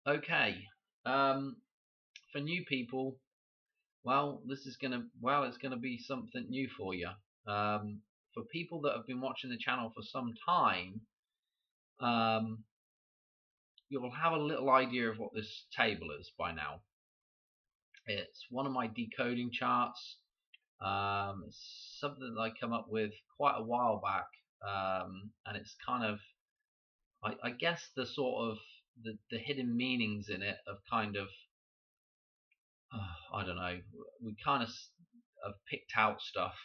Okay. Um, for new people, well, it's gonna be something new for you. For people that have been watching the channel for some time, um, you'll have a little idea of what this table is by now. It's one of my decoding charts. It's something that I come up with quite a while back, and it's kind of, I guess, the sort of the hidden meanings in it of kind of, I don't know. We kind of have picked out stuff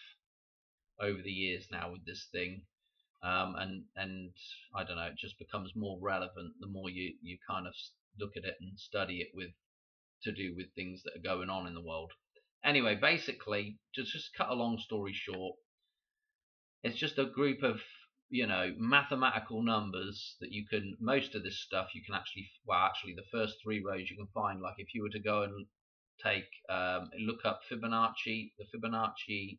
over the years now with this thing, and I don't know. It just becomes more relevant the more you kind of look at it and study it with to do with things that are going on in the world. Anyway, basically, just cut a long story short, it's just a group of mathematical numbers that you can, most of this stuff you can actually, well, actually the first three rows you can find, like if you were to go and take look up Fibonacci, the Fibonacci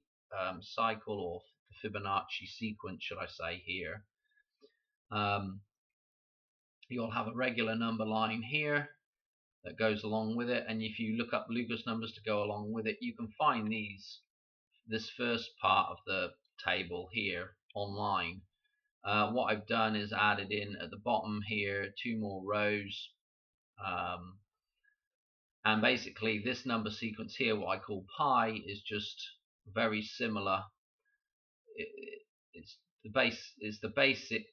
cycle, or the Fibonacci sequence, should I say here. um, you'll have a regular number line here that goes along with it, and if you look up Lucas numbers to go along with it, you can find this first part of the table here online. What I've done is added in at the bottom here two more rows, um, and basically this number sequence here, what I call pi, is just very similar. It's the basic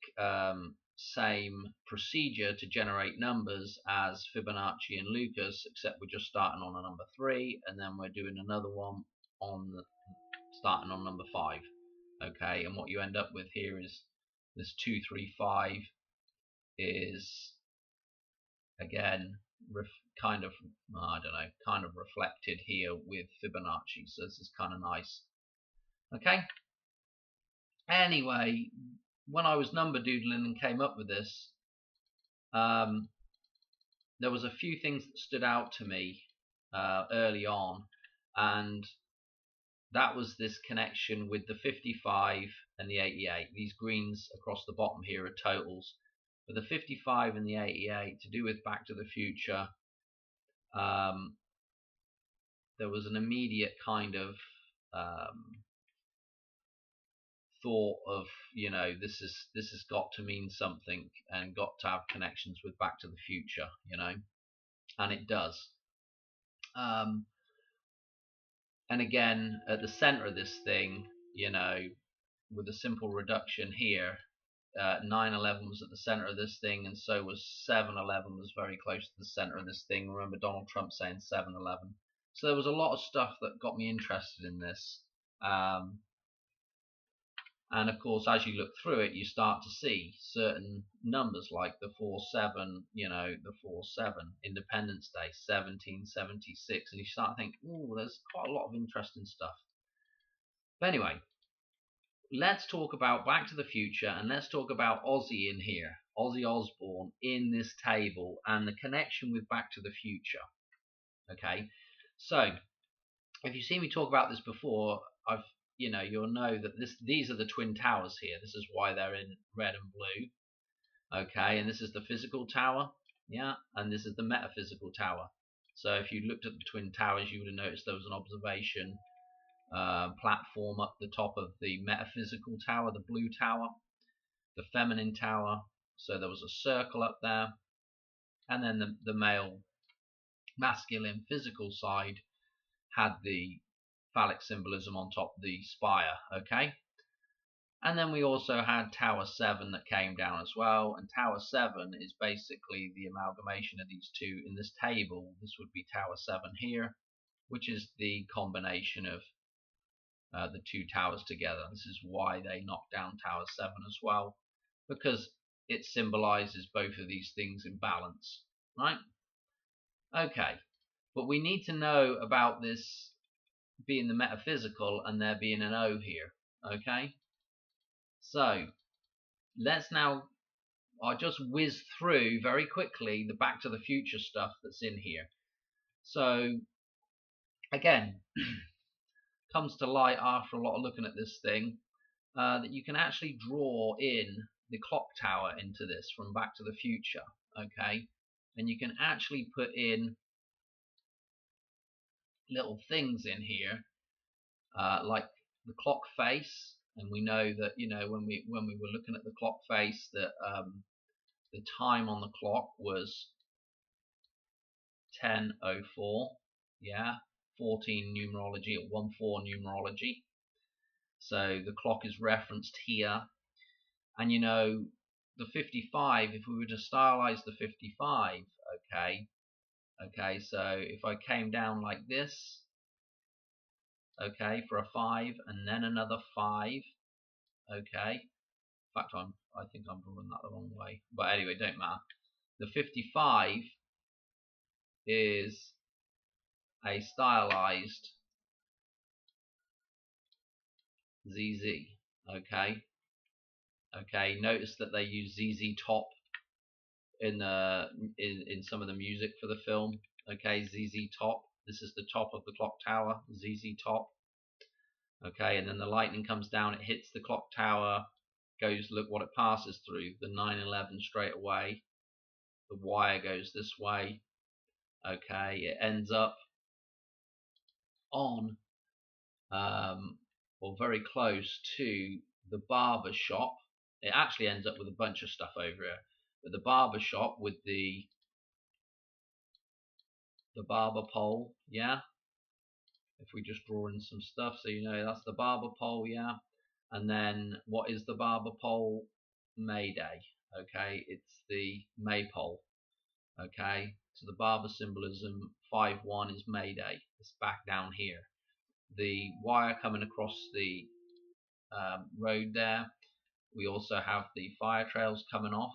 same procedure to generate numbers as Fibonacci and Lucas, except we're just starting on a number 3, and then we're doing another one on starting on number 5. Okay, and what you end up with here is this 235 is again kind of, I don't know, kind of reflected here with Fibonacci, so this is kind of nice. Okay, anyway, when I was number doodling and came up with this, um, there was a few things that stood out to me early on, and that was this connection with the 55 and the 88. These greens across the bottom here are totals, but the 55 and the 88 to do with Back to the Future. um, there was an immediate kind of thought of, this has got to mean something and got to have connections with Back to the Future, and it does. um, and again, at the center of this thing, with a simple reduction here, 9/11 was at the center of this thing, and so was 7/11 was very close to the center of this thing. Remember Donald Trump saying 7/11? So there was a lot of stuff that got me interested in this. And of course, as you look through it, you start to see certain numbers like the 4/7, the 4/7, Independence Day, 1776, and you start to think, oh, there's quite a lot of interesting stuff. But anyway, let's talk about Back to the Future, and let's talk about Ozzy in here, Ozzy Osbourne in this table, and the connection with Back to the Future. Okay, so if you've seen me talk about this before, you'll know that these are the twin towers here. This is why they're in red and blue. Okay, and this is the physical tower, yeah, and this is the metaphysical tower. So if you looked at the twin towers, you would have noticed there was an observation platform up the top of the metaphysical tower, the blue tower, the feminine tower. So there was a circle up there, and then the male, masculine, physical side had the phallic symbolism on top of the spire. Okay, and then we also had Tower 7 that came down as well, and Tower 7 is basically the amalgamation of these two. In this table, this would be Tower 7 here, which is the combination of the two towers together. This is why they knocked down Tower 7 as well, because it symbolizes both of these things in balance, right? Okay, but we need to know about this being the metaphysical and there being an O here. Okay, so let's now, I'll just whiz through very quickly the Back to the Future stuff that's in here. So again, comes to light after a lot of looking at this thing, that you can actually draw in the clock tower into this from Back to the Future. Okay, and you can actually put in little things in here, like the clock face. And we know that, you know, when we were looking at the clock face, that the time on the clock was 10:04. Yeah, 14 numerology, or 14 numerology. So the clock is referenced here. And you know, the 55, if we were to stylize the 55, okay, so if I came down like this, okay, for a 5 and then another 5, okay. In fact, I think I'm drawing that the wrong way, but anyway, don't matter. The 55 is a stylized ZZ, okay. Okay, notice that they use ZZ Top in some of the music for the film. Okay, ZZ Top. This is the top of the clock tower, ZZ Top. Okay, and then the lightning comes down, it hits the clock tower, goes, look what it passes through, the 911 straight away. The wire goes this way. Okay, it ends up on or very close to the barber shop. It actually ends up with a bunch of stuff over here, but the barber shop with the barber pole, yeah. If we just draw in some stuff, so you know that's the barber pole, yeah. And then what is the barber pole? Mayday. Okay, it's the maypole. Okay, so the barber symbolism 5-1 is Mayday. It's back down here. The wire coming across the road there. We also have the fire trails coming off.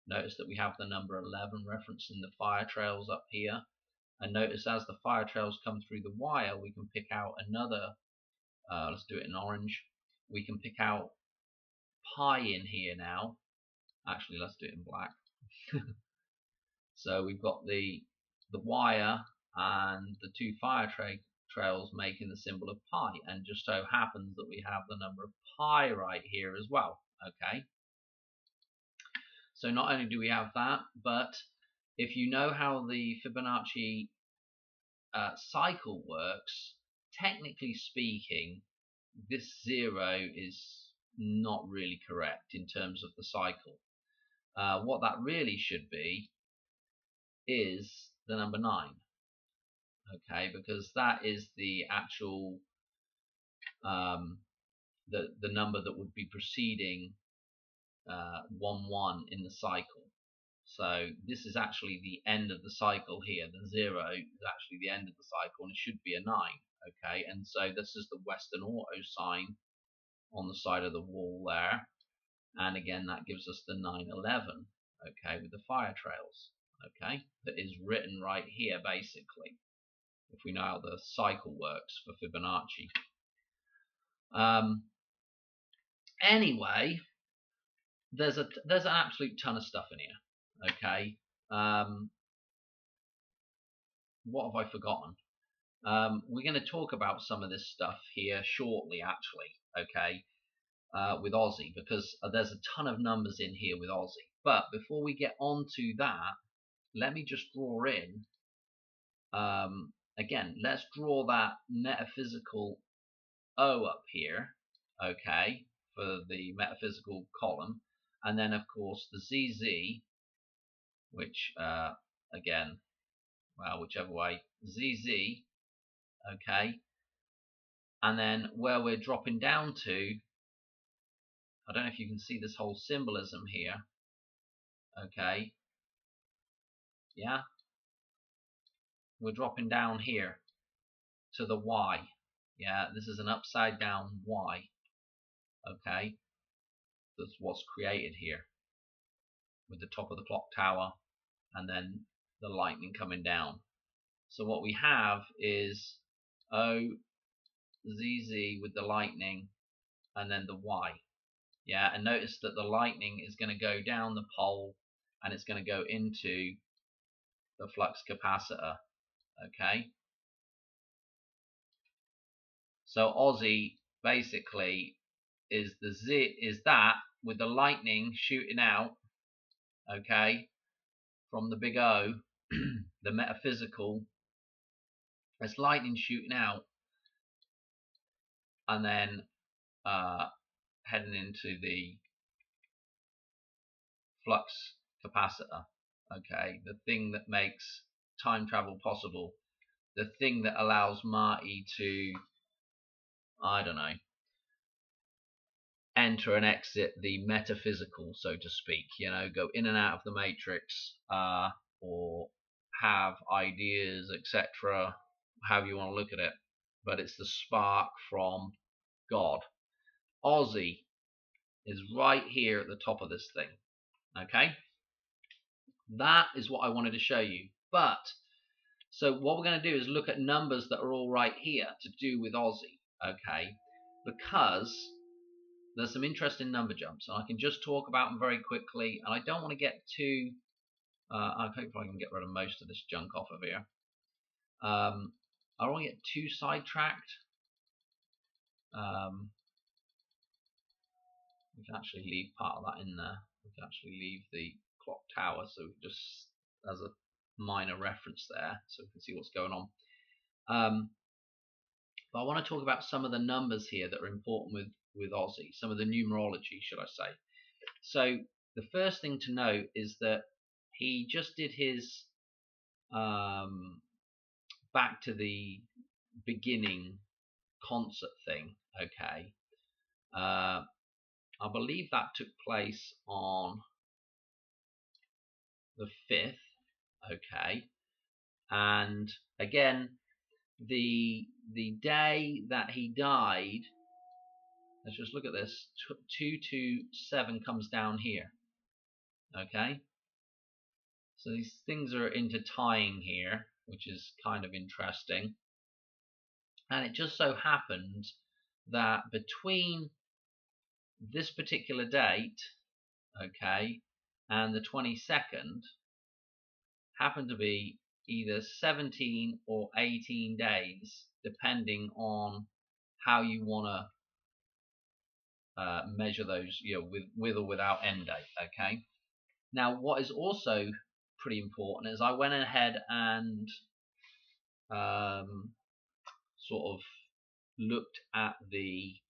Notice that we have the number 11 referencing the fire trails up here. And notice as the fire trails come through the wire, we can pick out another, let's do it in orange. We can pick out pi in here now. Actually, let's do it in black. So we've got the wire and the two fire trails making the symbol of pi, and just so happens that we have the number of pi right here as well. Okay, so not only do we have that, but if you know how the Fibonacci cycle works, technically speaking, this 0 is not really correct in terms of the cycle. What that really should be is the number 9. Okay, because that is the actual the number that would be preceding 1-1 in the cycle. So this is actually the end of the cycle here. The 0 is actually the end of the cycle, and it should be a 9. Okay, and so this is the Western Auto sign on the side of the wall there, and again that gives us the 911. Okay, with the fire trails. Okay, that is written right here basically, if we know how the cycle works for Fibonacci. Anyway, there's an absolute ton of stuff in here. Okay, what have I forgotten? We're going to talk about some of this stuff here shortly, actually. Okay, with Ozzy, because there's a ton of numbers in here with Ozzy. But before we get on to that, let me just draw in. Again, let's draw that metaphysical O up here. Okay, for the metaphysical column, and then of course the ZZ, which again, well, whichever way, ZZ, okay, and then where we're dropping down to, I don't know if you can see this whole symbolism here, okay, yeah, we're dropping down here to the Y, yeah, this is an upside down Y, okay, that's what's created here, with the top of the clock tower, and then the lightning coming down. So what we have is OZZ with the lightning and then the Y. Yeah, and notice that the lightning is going to go down the pole and it's going to go into the flux capacitor. Okay. So Ozzy basically is that with the lightning shooting out. Okay. from the big O, the metaphysical, there's lightning shooting out, and then heading into the flux capacitor. Okay, the thing that makes time travel possible, the thing that allows Marty to, I don't know, enter and exit the metaphysical, so to speak, go in and out of the matrix, or have ideas, etc., however you want to look at it. But it's the spark from God. Ozzy is right here at the top of this thing. Okay, that is what I wanted to show you. But so what we're going to do is look at numbers that are all right here to do with Ozzy. Okay, because there's some interesting number jumps, and I can just talk about them very quickly, and I don't want to get too I hope I can get rid of most of this junk off of here. I don't want to get too sidetracked. We can actually leave part of that in there. We can actually leave the clock tower, so just as a minor reference there, so we can see what's going on. But I want to talk about some of the numbers here that are important with Ozzy, some of the numerology, should I say. So the first thing to note is that he just did his back to the beginning concert thing. Okay, I believe that took place on the 5th. Okay, and again, the day that he died, let's just look at this. 227 comes down here. Okay, so these things are intertying here, which is kind of interesting. And it just so happened that between this particular date, okay, and the 22nd happened to be either 17 or 18 days, depending on how you want to measure those, with or without end date. Okay. Now, what is also pretty important is I went ahead and sort of looked at the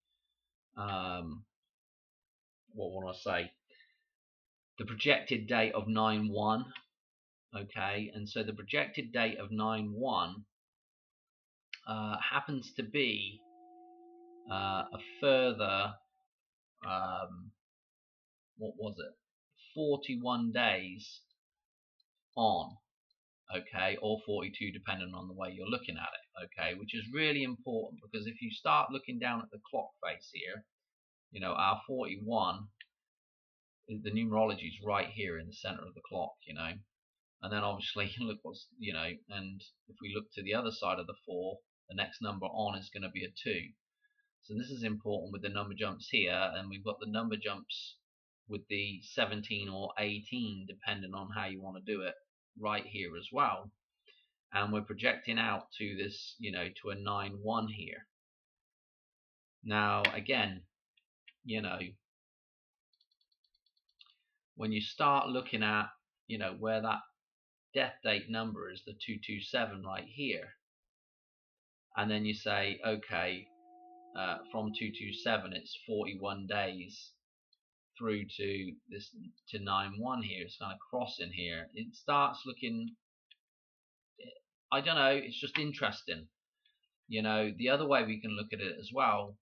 what want I say? The projected date of 9/1. Okay, and so the projected date of 9/1 happens to be a further what was it? 41 days on. Okay, or 42 depending on the way you're looking at it. Okay, which is really important, because if you start looking down at the clock face here, our 41, the numerology is right here in the center of the clock, and then obviously look what's, and if we look to the other side of the 4, the next number on is going to be a 2. So this is important with the number jumps here, and we've got the number jumps with the 17 or 18 depending on how you want to do it right here as well. And we're projecting out to this, to a 9/1 here. Now again, when you start looking at, where that death date number is, the 227 right here, and then you say, okay, from 227 it's 41 days through to this, to 9/1 here. It's kind of crossing here. It starts looking, I don't know, it's just interesting. The other way we can look at it as well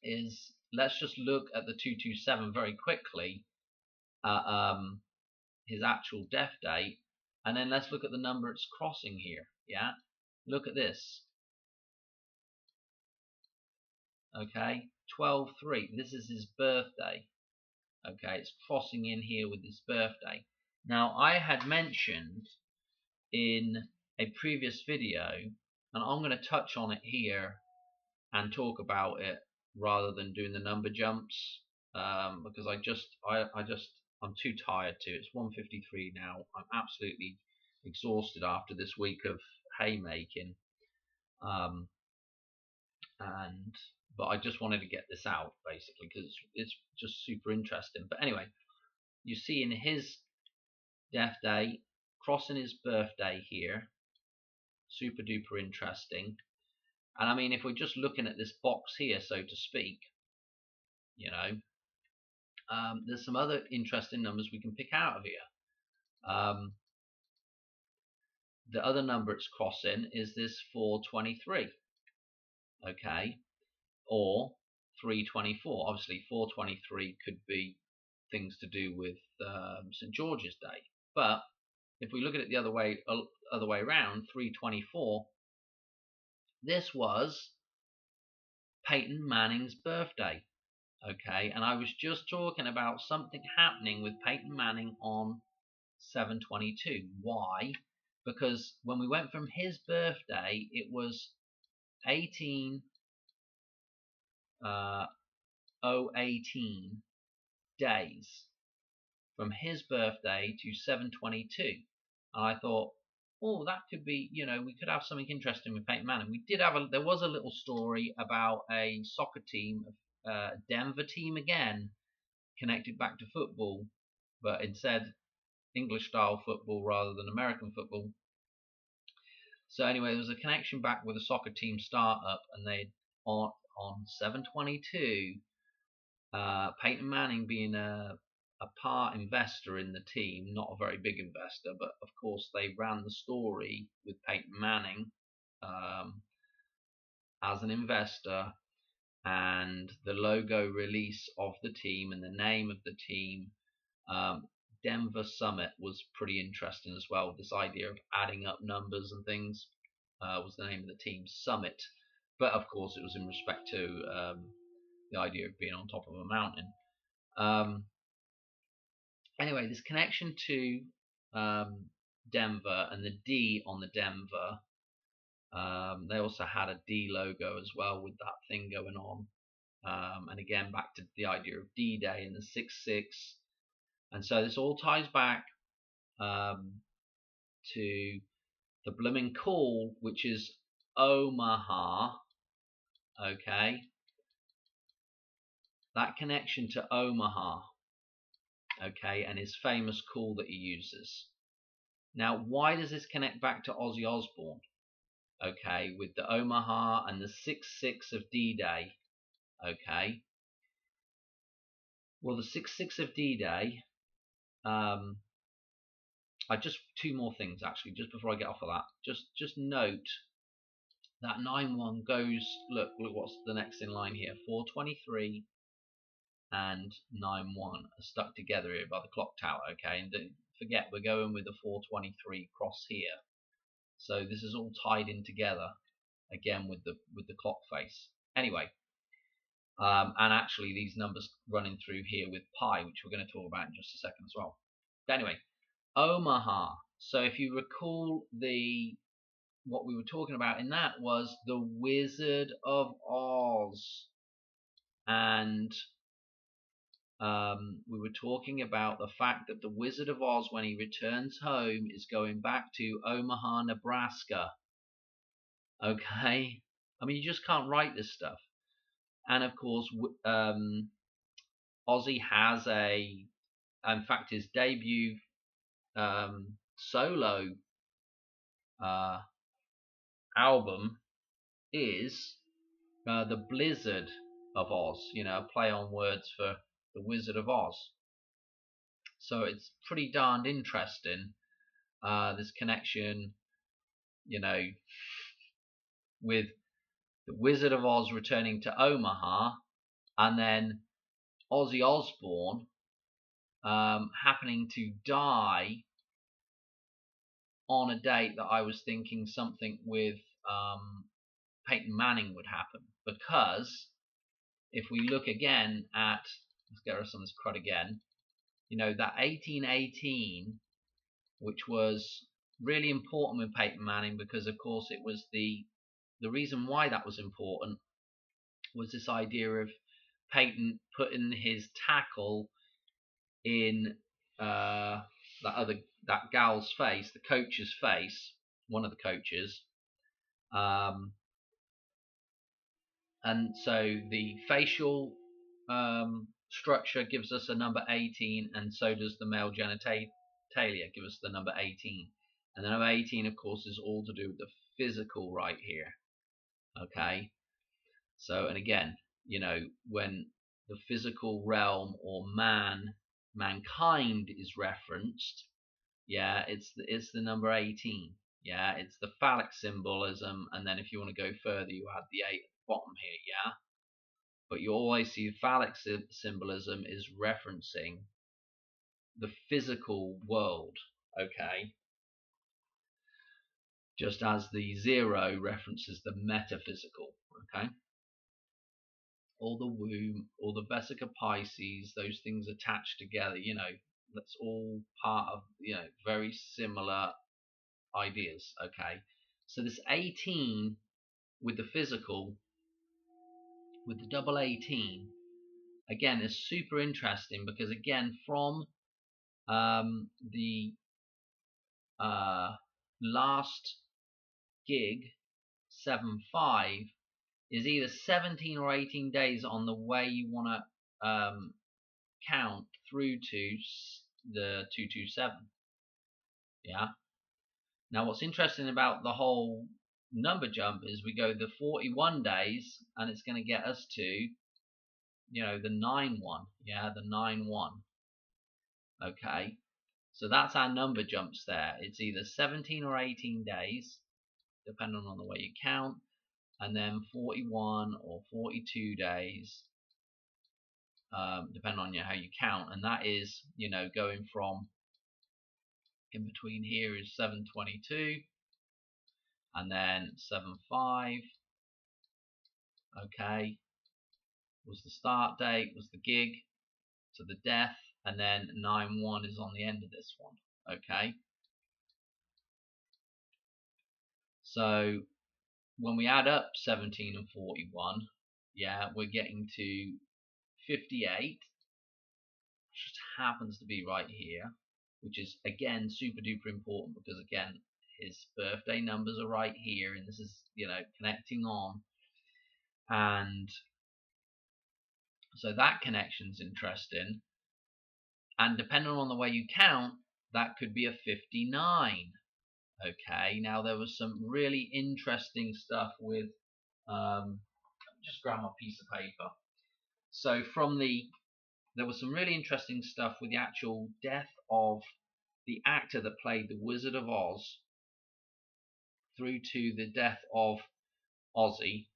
is, let's just look at the 227 very quickly, his actual death date, and then let's look at the number it's crossing here. Yeah, look at this. Okay, 12/3. This is his birthday. Okay, it's crossing in here with his birthday. Now, I had mentioned in a previous video, and I'm going to touch on it here and talk about it rather than doing the number jumps, because I'm too tired to. It's 1:53 now. I'm absolutely exhausted after this week of haymaking, but I just wanted to get this out basically because it's just super interesting. But anyway, you see in his death day, crossing his birthday here. Super duper interesting. And I mean, if we're just looking at this box here, so to speak, you know, there's some other interesting numbers we can pick out of here. The other number it's crossing is this 423, okay, or 324. Obviously, 423 could be things to do with St. George's Day, but if we look at it the other way around, 324, this was Peyton Manning's birthday. Okay, and I was just talking about something happening with Peyton Manning on 7/22. Why? Because when we went from his birthday, it was 18 018 days from his birthday to 7/22, and I thought, oh, that could be, we could have something interesting with Peyton Manning. We did have there was a little story about a soccer team, Denver team again, connected back to football, but instead English style football rather than American football. So anyway, there was a connection back with a soccer team startup, and they on 7/22, Peyton Manning being a part investor in the team, not a very big investor, but of course they ran the story with Peyton Manning as an investor, and the logo release of the team and the name of the team, Denver Summit, was pretty interesting as well. This idea of adding up numbers and things was the name of the team, Summit, but of course it was in respect to the idea of being on top of a mountain. Anyway, this connection to Denver and the D on the Denver. They also had a D logo as well with that thing going on. And again, back to the idea of D-Day and the 6/6. And so this all ties back to the blooming call, which is Omaha. Okay. That connection to Omaha. Okay, and his famous call that he uses. Now, why does this connect back to Ozzy Osbourne? Okay, with the Omaha and the 6/6 of D-Day. Okay. Well, the 6/6 of D-Day, I just two more things actually, just before I get off of that. Just note that 9-1 goes. Look, what's the next in line here? 423 and 9-1 are stuck together here by the clock tower. Okay, and don't forget we're going with the 423 cross here. So this is all tied in together again with the clock face. Anyway, and actually these numbers running through here with pi, which we're going to talk about in just a second as well. But anyway, Omaha. So if you recall, what we were talking about in that was the Wizard of Oz, and we were talking about the fact that the Wizard of Oz, when he returns home, is going back to Omaha, Nebraska. Okay, I mean, you just can't write this stuff. And of course, Ozzy has in fact, his debut solo album is the Blizzard of Oz. A play on words for the Wizard of Oz. So it's pretty darned interesting, this connection, with the Wizard of Oz returning to Omaha, and then Ozzy Osbourne happening to die on a date that I was thinking something with Peyton Manning would happen. Because if we look again at, let's get us on this crud again, that 1818, which was really important with Peyton Manning, because of course it was the reason why that was important was this idea of Peyton putting his tackle in that gal's face, the coach's face, one of the coaches, and so the facial structure gives us a number 18, and so does the male talia, give us the number 18. And the number 18, of course, is all to do with the physical right here. Okay, so, and again, you know, when the physical realm or mankind is referenced, yeah, it's the number 18. Yeah, it's the phallic symbolism, and then if you want to go further, you add the 8 at the bottom here. Yeah, but you always see phallic symbolism is referencing the physical world. Okay, just as the 0 references the metaphysical. Okay, all the womb, all the vesica Pisces, those things attached together, you know, that's all part of, you know, very similar ideas. Okay, so this 18 with the physical, with the double 18, again, is super interesting because, again, from the last gig 7-5 is either 17 or 18 days on the way you want to count through to the 227. Yeah. Now, what's interesting about the whole number jump is we go the 41 days, and it's going to get us to, you know, the 9-1. Yeah, the 9-1. Okay. So that's our number jumps there. It's either 17 or 18 days, depending on the way you count, and then 41 or 42 days, depending on how you count. And that is, you know, going from, in between here is 722, and then 7-5. Okay, was the start date, was the gig, to the death, and then 9-1 is on the end of this one. Okay, so when we add up 17 and 41, yeah, we're getting to 58, which just happens to be right here, which is, again, super duper important because, again, his birthday numbers are right here, and this is, you know, connecting on. And so that connection's interesting. And depending on the way you count, that could be a 59. Okay, now there was some really interesting stuff with, just grab my piece of paper. So there was some really interesting stuff with the actual death of the actor that played the Wizard of Oz through to the death of Ozzy.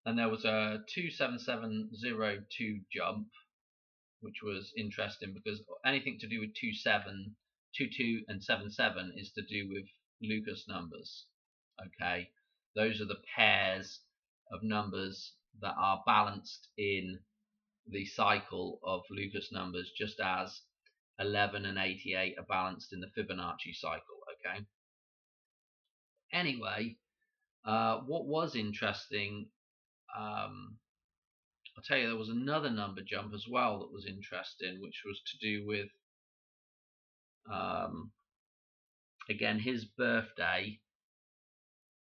And there was a 27702 jump, which was interesting because anything to do with 27, 22, and 77 is to do with Lucas numbers. Okay, those are the pairs of numbers that are balanced in the cycle of Lucas numbers, just as 11 and 88 are balanced in the Fibonacci cycle. Okay. Anyway, what was interesting, I'll tell you, there was another number jump as well that was interesting, which was to do with, again, his birthday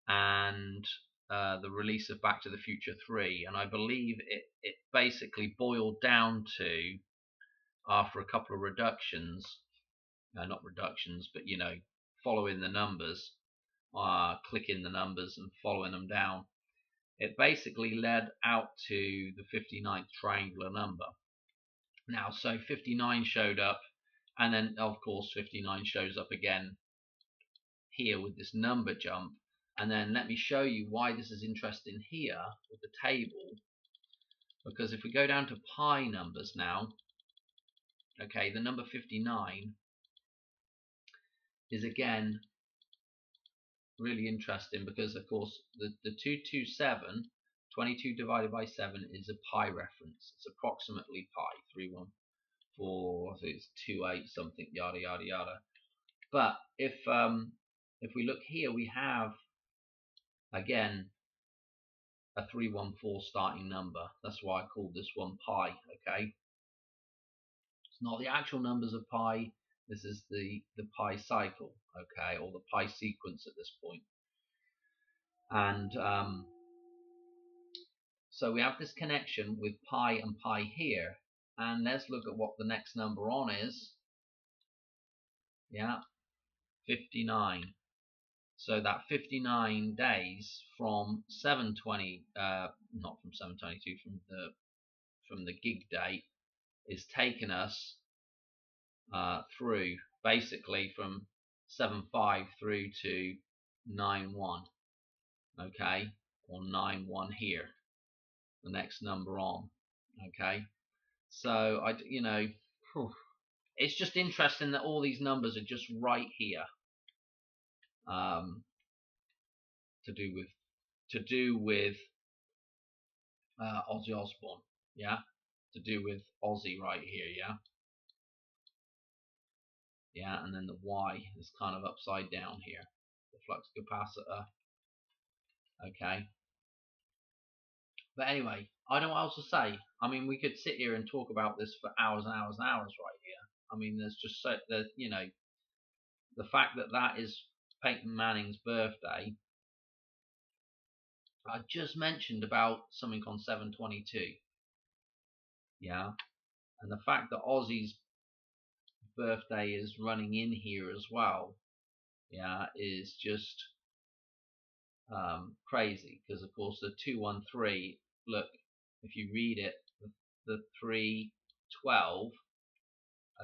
and the release of Back to the Future 3. And I believe it basically boiled down to, after a couple of reductions, not reductions, but, you know, following the numbers, clicking the numbers and following them down, it basically led out to the 59th triangular number. Now, so 59 showed up, and then, of course, 59 shows up again here with this number jump. And then let me show you why this is interesting here with the table, because if we go down to pi numbers now, okay, the number 59 is, again, really interesting because, of course, the 227, 22 divided by 7 is a pi reference. It's approximately pi, 314, I think it's 28 something, yada yada yada. But if we look here, we have, again, a 314 starting number. That's why I called this one pi. Okay, it's not the actual numbers of pi. This is the pi cycle, okay, or the pi sequence at this point. And so we have this connection with pi and pi here, And let's look at what the next number on is. Yeah, 59. So that 59 days from 720, not from 722, from the gig date, is taking us through basically from 7.5 through to 9.1. Okay, or 9.1 here, the next number on. Okay, so it's just interesting that all these numbers are just right here, to do with Ozzy Osbourne, yeah, to do with Ozzy right here, yeah, and then the Y is kind of upside down here, the flux capacitor. Okay, but anyway, I don't know what else to say. I mean, we could sit here and talk about this for hours and hours and hours right here. I mean, there's just so there's the fact that that is Peyton Manning's birthday. I just mentioned about something on 722, yeah, and the fact that Ozzy's birthday is running in here as well, yeah, is just crazy, because of course the 213, look, if you read it, the 312,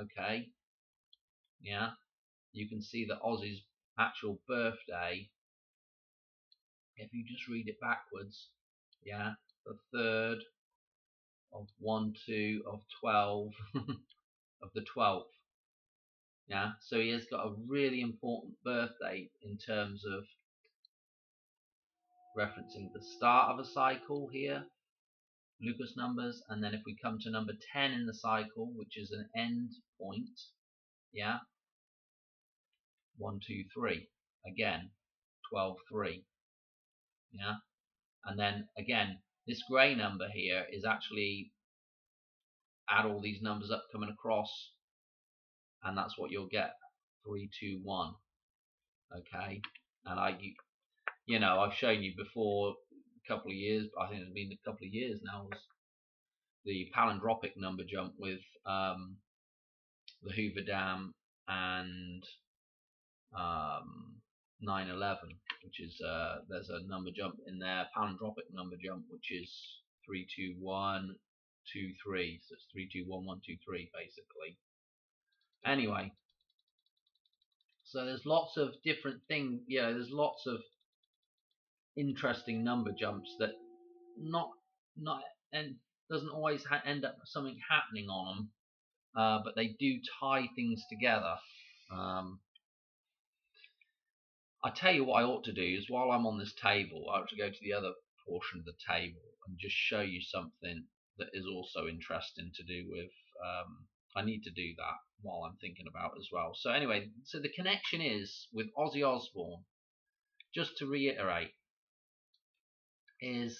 okay, yeah, you can see that Ozzy's actual birthday, if you just read it backwards, yeah, the 3rd of 1 2 of 12 of the 12th, yeah, so he has got a really important birthday in terms of referencing the start of a cycle here, Lucas numbers, and then if we come to number 10 in the cycle, which is an end point, yeah, 1 2 3, again 12 3, yeah, and then again this grey number here is actually add all these numbers up coming across, and that's what you'll get, 3 2 1. Okay, and I've shown you before a couple of years, I think it's been a couple of years now, was the palindromic number jump with the Hoover Dam and 9/11, which is there's a number jump in there, palindromic number jump, which is 3 2 1 2 3. So it's 3 2 1 1 2 3 basically. Anyway, so there's lots of different things. There's lots of interesting number jumps that not and doesn't always end up something happening on them, but they do tie things together. I tell you what I ought to do is, while I'm on this table, I ought to go to the other portion of the table and just show you something that is also interesting to do with. I need to do that while I'm thinking about as well. So anyway, so the connection is with Ozzy Osbourne, just to reiterate, is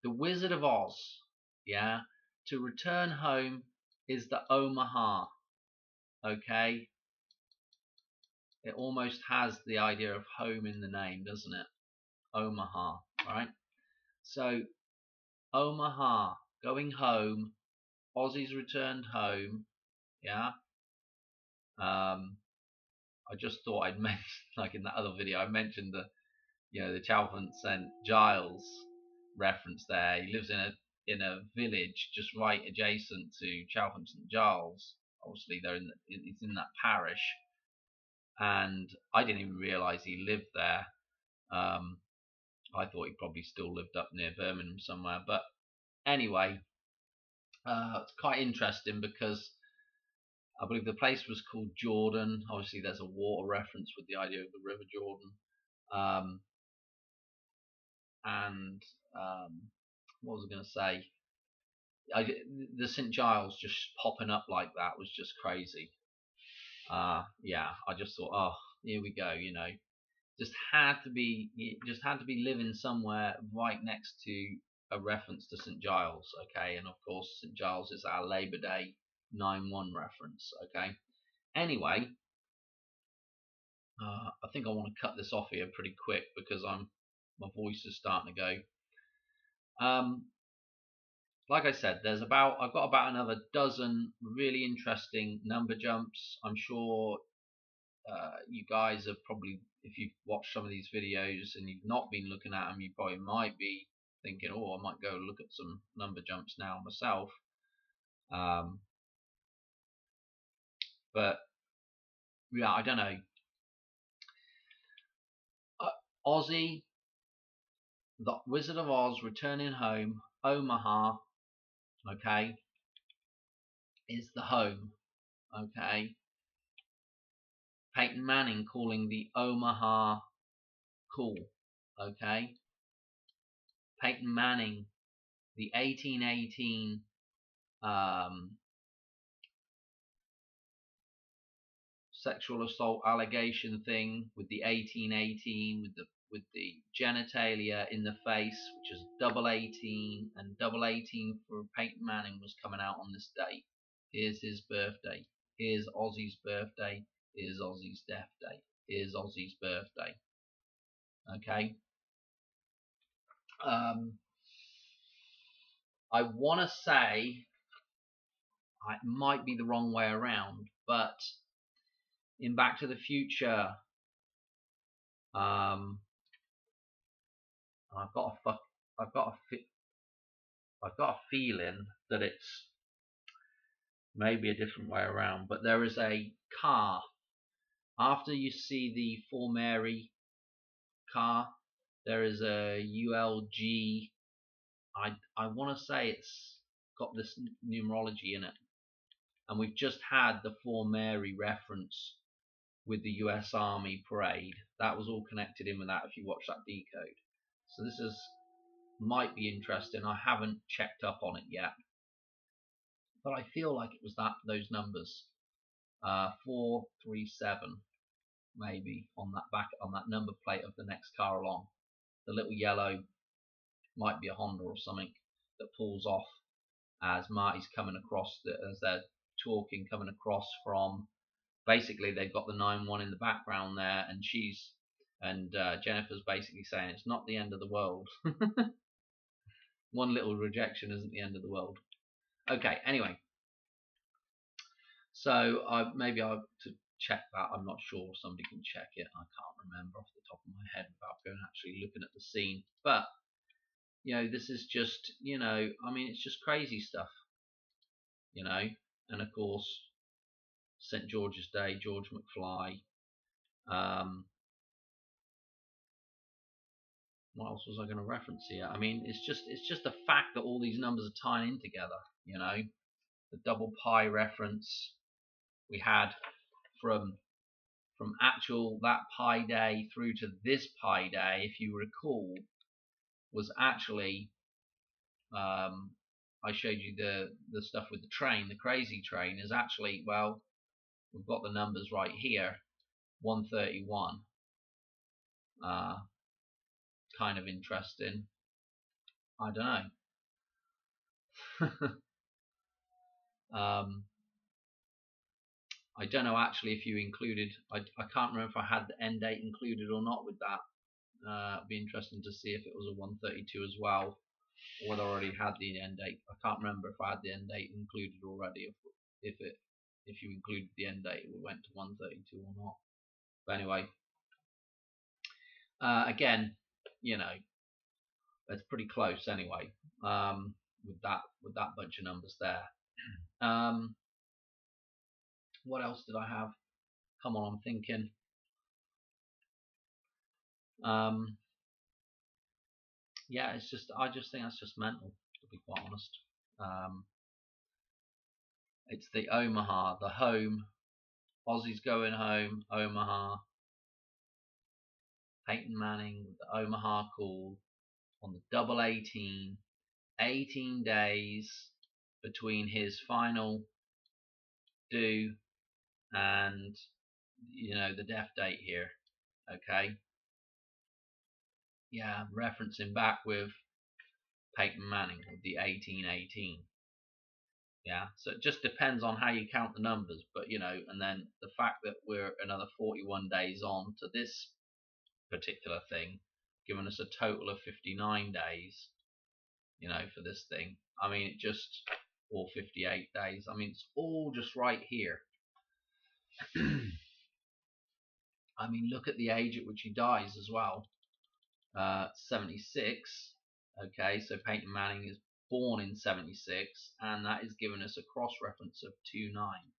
the Wizard of Oz, yeah? To return home is the Omaha, okay? It almost has the idea of home in the name, doesn't it? Omaha, right? So Omaha, going home, Ozzy's returned home, yeah? I just thought I'd mention, like in that other video, I mentioned the Chalfont St Giles reference there. He lives in a village just right adjacent to Chalfont St Giles. Obviously, it's in that parish, and I didn't even realise he lived there. I thought he probably still lived up near Birmingham somewhere, but anyway, it's quite interesting because I believe the place was called Jordan. Obviously, there's a water reference with the idea of the River Jordan. And what was I going to say? The St Giles just popping up like that was just crazy. Yeah, I just thought, oh, here we go. Just had to be living somewhere right next to a reference to St Giles. Okay, and of course St Giles is our Labor Day 9/1 reference. Okay. Anyway, I think I want to cut this off here pretty quick because my voice is starting to go. like I said, I've got about another dozen really interesting number jumps. I'm sure you guys have probably, if you've watched some of these videos and you've not been looking at them, you probably might be thinking, oh, I might go look at some number jumps now myself. But yeah, I don't know. Ozzy, the Wizard of Oz, returning home, Omaha, okay, is the home, okay. Peyton Manning calling the Omaha cool, okay. Peyton Manning, the 1818 sexual assault allegation thing with the 1818 with the genitalia in the face, which is double 18, and double 18 for Peyton Manning was coming out on this date. Here's his birthday. Here's Ozzy's birthday. Here's Ozzy's death date. Here's Ozzy's birthday. Okay. I want to say it might be the wrong way around, but in Back to the Future, I've got a feeling that it's maybe a different way around. But there is a car after you see the For Mary car. There is a ULG. I want to say it's got this numerology in it, and we've just had the For Mary reference with the US Army parade. That was all connected in with that if you watch that decode. So this might be interesting. I haven't checked up on it yet, but I feel like it was those numbers, 437 maybe on that number plate of the next car along. The little yellow might be a Honda or something that pulls off as Marty's coming across, as they're talking, coming across from. Basically, they've got the 9-1 in the background there, and Jennifer's basically saying it's not the end of the world. One little rejection isn't the end of the world. Okay, anyway. So maybe I to check that. I'm not sure. Somebody can check it. I can't remember off the top of my head without going actually looking at the scene. But this is just I mean, it's just crazy stuff. And of course, St. George's Day, George McFly. What else was I going to reference here? I mean, it's just the fact that all these numbers are tying in together. The double pi reference we had from actual that pi day through to this pi day, if you recall, was actually I showed you the stuff with the train. The crazy train is actually, well, we've got the numbers right here, 131. Kind of interesting. I don't know. I don't know actually if you included. I can't remember if I had the end date included or not with that. It'd be interesting to see if it was a 132 as well, or whether I already had the end date. I can't remember if I had the end date included already. If you included the end date, it went to 132 or not. But anyway, again, it's pretty close anyway. With that bunch of numbers there. What else did I have? Come on, I'm thinking. Yeah, I just think that's just mental, to be quite honest. It's the Omaha, the home. Ozzy's going home, Omaha. Peyton Manning with the Omaha call on the double 18. 18 days between his final due and the death date here. Okay. Yeah, referencing back with Peyton Manning with the 1818. Yeah, so it just depends on how you count the numbers, but and then the fact that we're another 41 days on to this particular thing, giving us a total of 59 days, for this thing. I mean, it just, or 58 days. I mean, it's all just right here. I mean, look at the age at which he dies as well. 76. Okay, so Peyton Manning is born in 76, and that is giving us a cross reference of 29.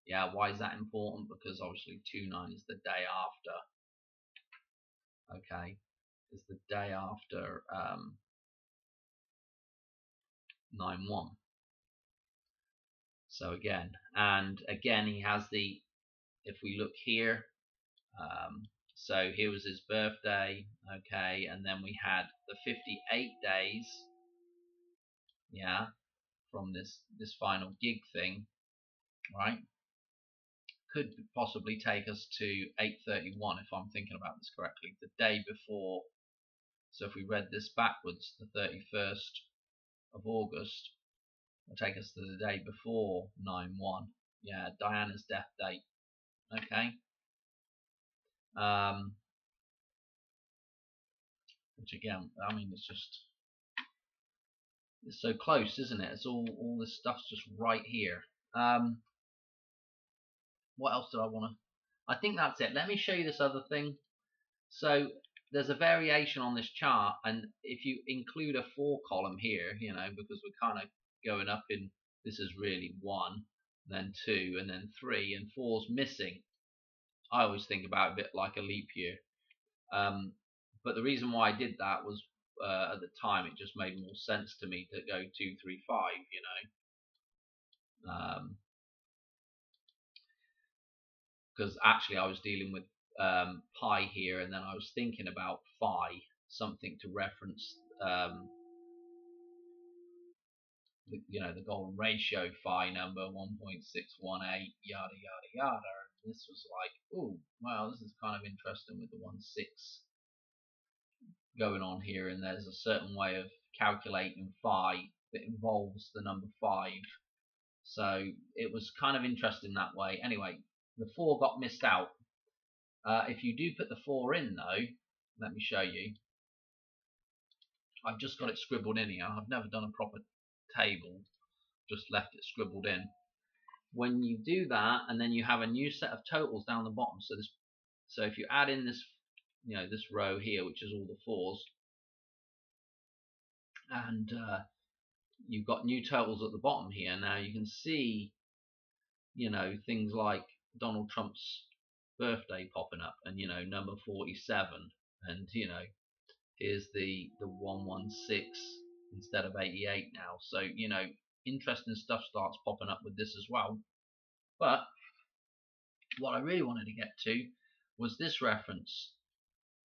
Yeah, why is that important? Because obviously 29 is the day after. Okay, is the day after 9/1. So again, and again, he has the, if we look here, so here was his birthday, okay, and then we had the 58 days, yeah, from this final gig thing, right? Could possibly take us to 8/31 if I'm thinking about this correctly, the day before. So if we read this backwards, the 31st of August will take us to the day before 9/1. Yeah, Diana's death date. Okay. Which again, I mean, it's so close, isn't it? It's all this stuff's just right here. What else do I want to? I think that's it. Let me show you this other thing. So there's a variation on this chart, and if you include a 4 column here, you know, because we're kind of going up in, this is really 1, then 2, and then 3, and 4's missing. I always think about it a bit like a leap year. But the reason why I did that was at the time it just made more sense to me to go 2, 3, 5, you know. Because actually I was dealing with pi here, and then I was thinking about phi, something to reference you know, the golden ratio, phi number 1.618, yada yada yada. And this was like, oh wow, this is kind of interesting with the 1.6 going on here, and there's a certain way of calculating phi that involves the number 5. So it was kind of interesting that way. Anyway, the 4 got missed out. If you do put the 4 in though, let me show you. I've just got it scribbled in here. I've never done a proper table, just left it scribbled in. When you do that, and then you have a new set of totals down the bottom, so if you add in this, you know, this row here, which is all the 4s, and you've got new totals at the bottom here. Now you can see, you know, things like Donald Trump's birthday popping up, and you know, number 47, and you know, here's the 116 instead of 88 now. So you know, interesting stuff starts popping up with this as well. But what I really wanted to get to was this reference,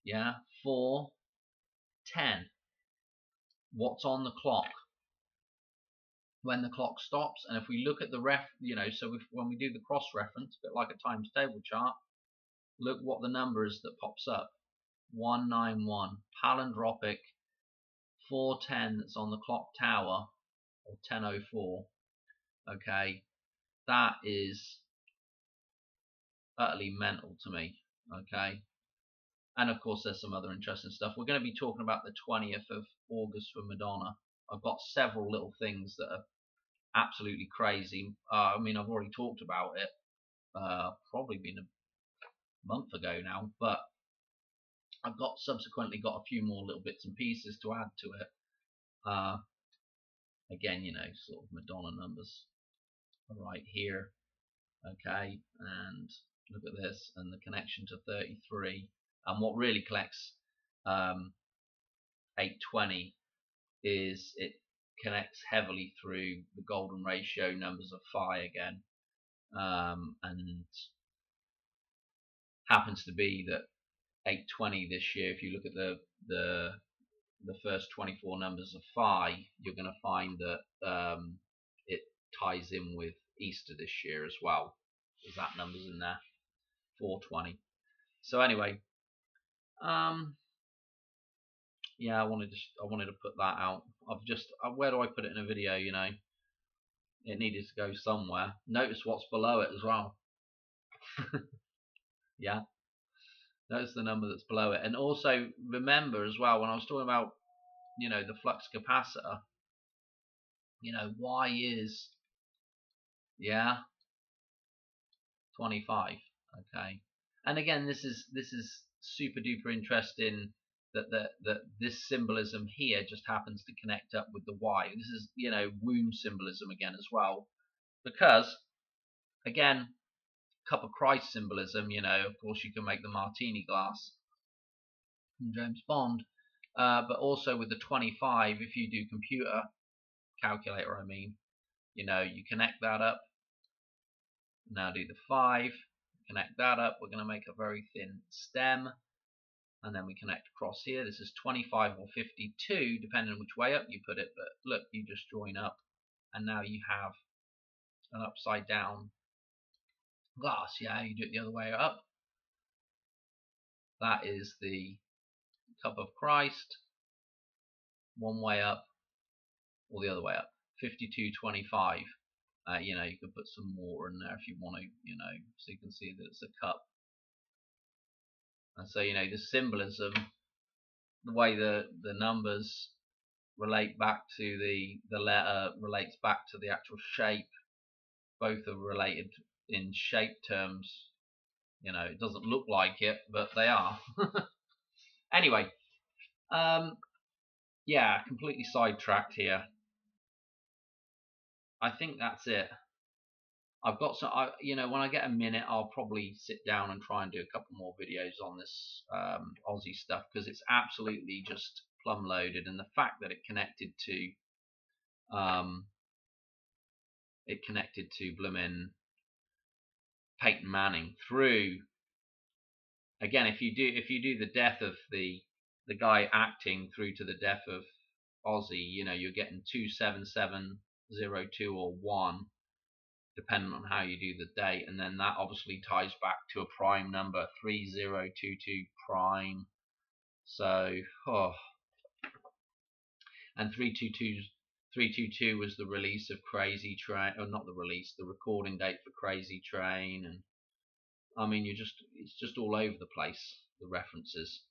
yeah, 4:10. What's on the clock when the clock stops? And if we look at the you know, so when we do the cross reference, a bit like a times table chart, look what the number is that pops up. 191, palindromic. 4:10 that's on the clock tower, or 10:04. Okay, that is utterly mental to me. Okay, and of course there's some other interesting stuff. We're going to be talking about the 20th of August for Madonna. I've got several little things that are absolutely crazy. I mean, I've already talked about it, probably been a month ago now, but I've subsequently got a few more little bits and pieces to add to it. Again, you know, sort of Madonna numbers right here. Okay, and look at this, and the connection to 33. And what really collects 820 is it connects heavily through the golden ratio numbers of phi again, and happens to be that 820 this year, if you look at the first 24 numbers of phi, you're going to find that it ties in with Easter this year as well. There's that numbers in there, 420. So anyway, yeah, I wanted to put that out. Where do I put it in a video? You know, it needed to go somewhere. Notice what's below it as well. Yeah, notice the number that's below it, and also remember as well when I was talking about, you know, the flux capacitor. You know, y is, yeah, 25. Okay. And again, this is super duper interesting that this symbolism here just happens to connect up with the y. This is, you know, womb symbolism again as well, because again, cup of Christ symbolism. You know, of course, you can make the martini glass from James Bond, but also with the 25, if you do computer calculator, I mean, you know, you connect that up. Now do the 5, connect that up. We're going to make a very thin stem, and then we connect across here. This is 25 or 52, depending on which way up you put it. But look, you just join up, and now you have an upside down glass. Yeah, you do it the other way up. That is the cup of Christ, one way up or the other way up. 52.25. You know, you could put some water in there if you want to, you know, so you can see that it's a cup. And so, you know, the symbolism, the way the numbers relate back to the letter, relates back to the actual shape. Both are related in shape terms. You know, it doesn't look like it, but they are. Anyway, yeah, completely sidetracked here. I think that's it. I've got some, you know, when I get a minute, I'll probably sit down and try and do a couple more videos on this Ozzy stuff, because it's absolutely just plumb loaded, and the fact that it connected to blooming Peyton Manning through, again, if you do the death of the guy acting through to the death of Ozzy, you know, you're getting 27702 or 1, depending on how you do the date, and then that obviously ties back to a prime number, 3022 prime. So, and 322 was the release of Crazy Train, or not the release, the recording date for Crazy Train, and I mean, it's just all over the place, the references.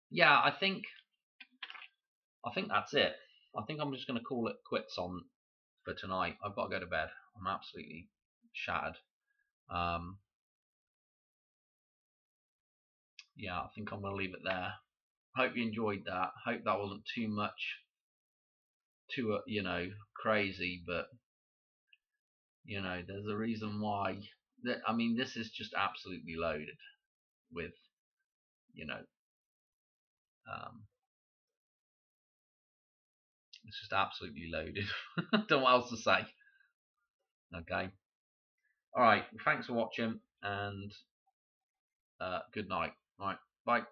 Yeah, I think that's it. I think I'm just going to call it quits on for tonight. I've got to go to bed. I'm absolutely shattered. Yeah, I think I'm going to leave it there. Hope you enjoyed that. Hope that wasn't too much, too you know, crazy, but you know, there's a reason why. I mean, this is just absolutely loaded with, you know, it's just absolutely loaded. Don't know what else to say. Okay. All right. Thanks for watching, and good night. All right. Bye.